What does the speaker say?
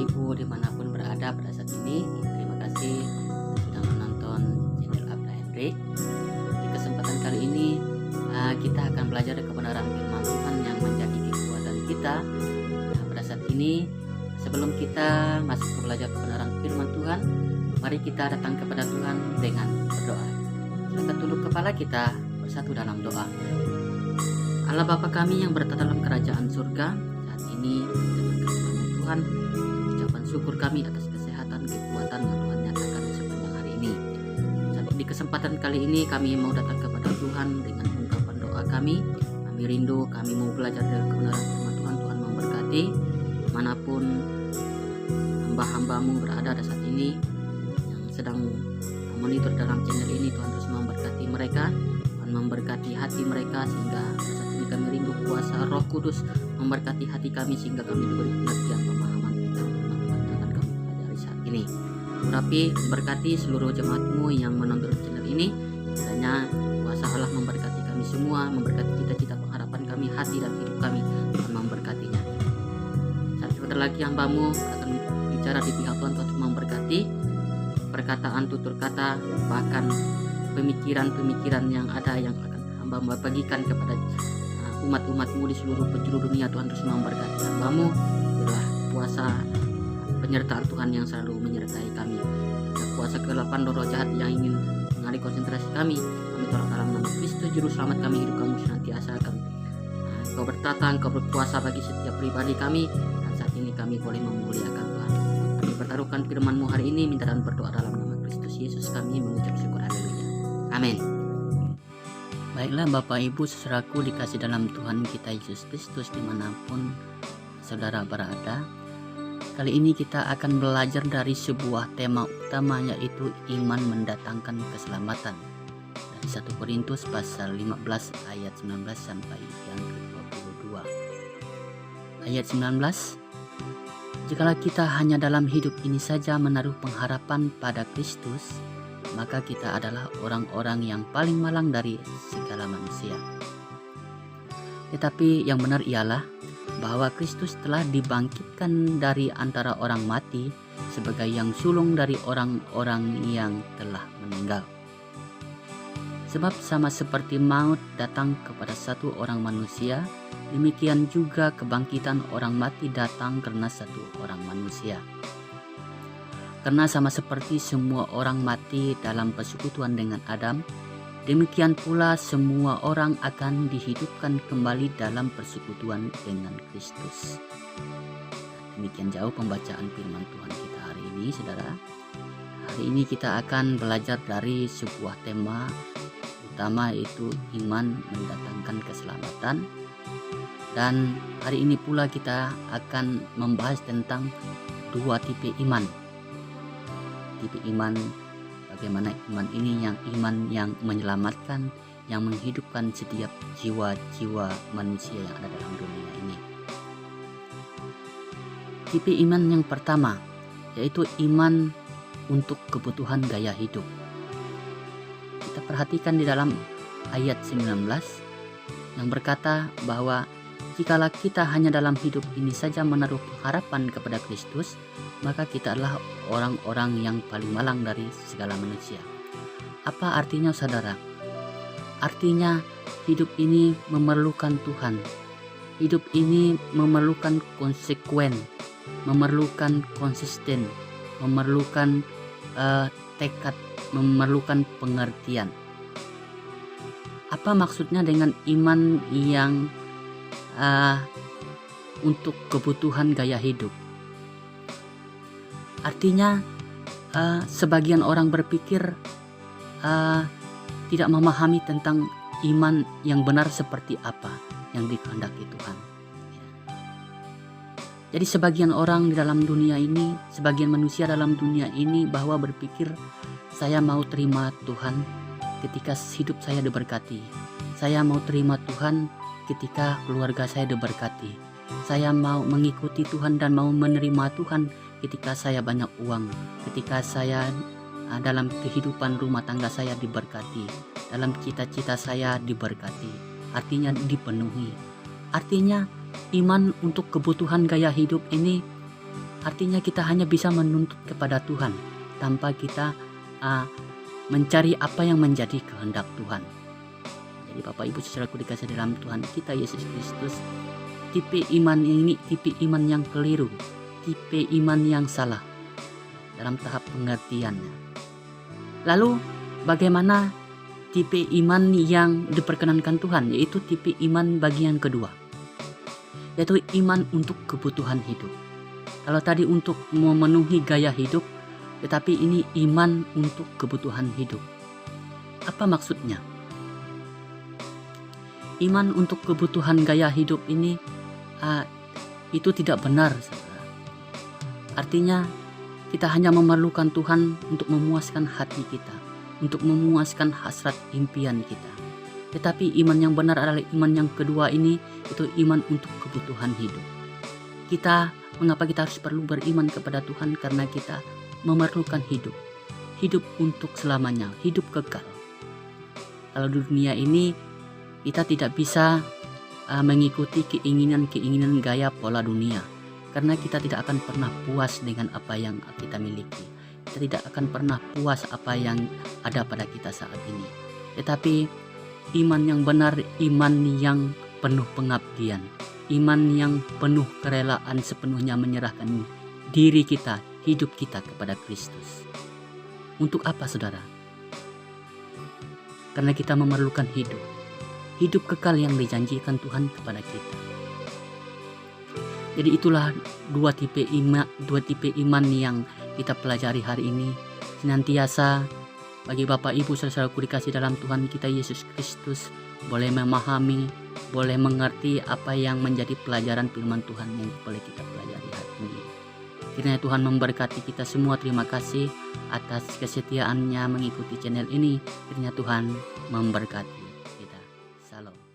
Ibu dimanapun berada pada saat ini. Terima kasih sudah menonton channel Abda Hendrik. Di kesempatan kali ini kita akan belajar kebenaran firman Tuhan yang menjadi kekuatan kita. Pada saat ini sebelum kita masuk ke belajar kebenaran firman Tuhan, mari kita datang kepada Tuhan dengan berdoa. Silakan tunduk kepala kita bersatu dalam doa. Allah Bapa kami yang berada dalam kerajaan surga, saat ini datang kepada Tuhan, ucapan syukur kami atas kesehatan, kekuatan yang Tuhan nyatakan sepanjang hari ini. Di kesempatan kali ini kami mau datang kepada Tuhan dengan ungkapan doa kami. Kami rindu, kami mau belajar dari kebenaran firman Tuhan. Tuhan memberkati dimanapun hamba-hambamu berada pada saat ini yang sedang monitor dalam channel ini. Tuhan terus memberkati mereka, Tuhan memberkati hati mereka, sehingga saat ini kami rindu kuasa Roh Kudus memberkati hati kami sehingga kami diberi pengertian pemahaman tentang firman Tuhan yang akan kami pelajari saat ini. Urapi berkati seluruh jemaatmu yang menonton channel ini, kiranya kuasa Allah memberkati kami semua, memberkati cita-cita pengharapan kami, hati dan hidup kami. Tuhan memberkatinya. Saat sebentar lagi hambamu akan bicara di pihak Tuhan. Tuhan memberkati perkataan, tutur kata, bahkan pemikiran-pemikiran yang ada yang akan hamba bagikan kepada umat-umatmu di seluruh penjuru dunia. Tuhan terus memberkati hambamu. Biarlah kuasa penyertaan Tuhan yang selalu menyertai kami. Kuasa kegelapan roh jahat yang ingin mengalih konsentrasi kami tolak dalam nama Kristus Juru Selamat kami. Hidup kamu senantiasa kami. Kau bertata, Kau berkuasa bagi setiap pribadi kami, dan saat ini kami boleh memuliakan Tuhan. Kami bertaruhkan firman-Mu hari ini, minta dan berdoa dalam nama Kristus Yesus kami mengucap syukur. Haleluya. Amin. Baiklah Bapak Ibu saudaraku dikasih dalam Tuhan kita Yesus Kristus dimanapun saudara berada. Kali ini kita akan belajar dari sebuah tema utama, yaitu iman mendatangkan keselamatan. Dari 1 Korintus pasal 15 ayat 19 sampai yang ke-22. Ayat 19, jikalau kita hanya dalam hidup ini saja menaruh pengharapan pada Kristus, maka kita adalah orang-orang yang paling malang dari segala manusia. Tetapi yang benar ialah bahwa Kristus telah dibangkitkan dari antara orang mati sebagai yang sulung dari orang-orang yang telah meninggal. Sebab sama seperti maut datang kepada satu orang manusia, demikian juga kebangkitan orang mati datang karena satu orang manusia. Karena sama seperti semua orang mati dalam persekutuan dengan Adam, demikian pula semua orang akan dihidupkan kembali dalam persekutuan dengan Kristus. Demikian jauh pembacaan firman Tuhan kita hari ini, saudara. Hari ini kita akan belajar dari sebuah tema utama, yaitu iman mendatangkan keselamatan. Dan hari ini pula kita akan membahas tentang dua tipe iman. Tipe iman, bagaimana iman ini, yang iman yang menyelamatkan, yang menghidupkan setiap jiwa-jiwa manusia yang ada dalam dunia ini. Tipe iman yang pertama, yaitu iman untuk kebutuhan gaya hidup. Kita perhatikan di dalam ayat 19 yang berkata bahwa jikalau kita hanya dalam hidup ini saja menaruh pengharapan kepada Kristus, maka kita adalah orang-orang yang paling malang dari segala manusia. Apa artinya saudara? Artinya hidup ini memerlukan Tuhan. Hidup ini memerlukan konsekuen, memerlukan konsisten, memerlukan tekad, memerlukan pengertian. Apa maksudnya dengan iman yang untuk kebutuhan gaya hidup? Artinya sebagian orang berpikir tidak memahami tentang iman yang benar seperti apa yang dikehendaki Tuhan. Jadi sebagian orang di dalam dunia ini, sebagian manusia dalam dunia ini bahwa berpikir, saya mau terima Tuhan ketika hidup saya diberkati. Saya mau terima Tuhan ketika keluarga saya diberkati. Saya mau mengikuti Tuhan dan mau menerima Tuhan ketika saya banyak uang, ketika saya dalam kehidupan rumah tangga saya diberkati, dalam cita-cita saya diberkati, artinya dipenuhi. Artinya iman untuk kebutuhan gaya hidup ini Artinya kita hanya bisa menuntut kepada Tuhan tanpa kita mencari apa yang menjadi kehendak Tuhan. Jadi Bapak Ibu saudaraku dikasih dalam Tuhan kita Yesus Kristus, tipe iman ini tipe iman yang keliru, tipe iman yang salah dalam tahap pengertiannya. Lalu bagaimana tipe iman yang diperkenankan Tuhan, yaitu tipe iman bagian kedua, yaitu iman untuk kebutuhan hidup. Kalau tadi untuk memenuhi gaya hidup, tetapi ini iman untuk kebutuhan hidup. Apa maksudnya? Iman untuk kebutuhan gaya hidup ini itu tidak benar, saudara. Artinya kita hanya memerlukan Tuhan untuk memuaskan hati kita, untuk memuaskan hasrat impian kita. Tetapi iman yang benar adalah iman yang kedua ini, itu iman untuk kebutuhan hidup. Mengapa kita harus perlu beriman kepada Tuhan? Karena kita memerlukan hidup untuk selamanya, hidup kekal. Kalau di dunia ini kita tidak bisa mengikuti keinginan gaya pola dunia, karena kita tidak akan pernah puas dengan apa yang kita miliki. Kita tidak akan pernah puas apa yang ada pada kita saat ini. Tetapi iman yang benar, iman yang penuh pengabdian, iman yang penuh kerelaan, sepenuhnya menyerahkan diri kita, hidup kita kepada Kristus. Untuk apa, saudara? Karena kita memerlukan hidup kekal yang dijanjikan Tuhan kepada kita. Jadi itulah dua tipe iman yang kita pelajari hari ini. Senantiasa bagi Bapak Ibu saudaraku dikasih dalam Tuhan kita Yesus Kristus boleh memahami, boleh mengerti apa yang menjadi pelajaran firman Tuhan yang boleh kita pelajari hari ini. Kiranya Tuhan memberkati kita semua. Terima kasih atas kesetiaannya mengikuti channel ini. Kiranya Tuhan memberkati kita. Salam.